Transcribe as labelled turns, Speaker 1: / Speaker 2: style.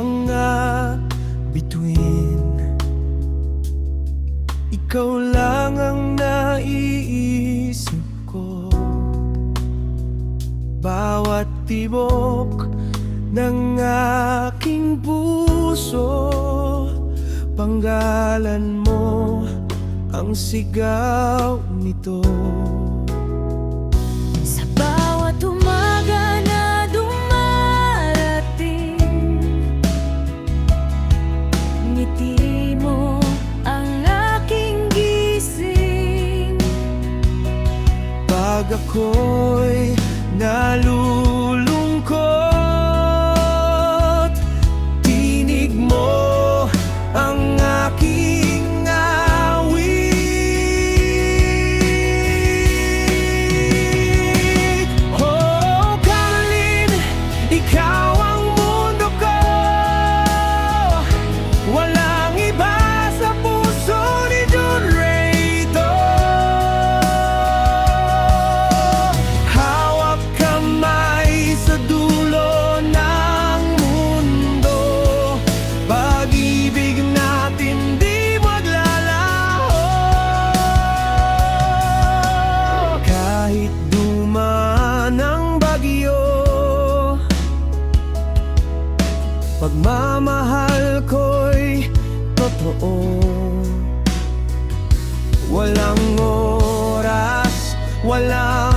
Speaker 1: mga bituin. Ikaw lang ang naiisip ko, bawat tibok ng aking puso. Panggalan mo ang sigaw nito.
Speaker 2: Sa bawat umaga na dumarating, ngiti mo ang aking gising.
Speaker 1: Pag ako'y nalulungkot, tinig mo ang aking awit. Oh, Caroline, ikaw ang mundo ko. Walang iba sa puso ni John Ray to. Hawak kamay sa dulo ng mundo, pag-ibig natin di maglalaho. Kahit dumaan ang bagyo, pagmamahal ko'y totoo. Walang oras, walang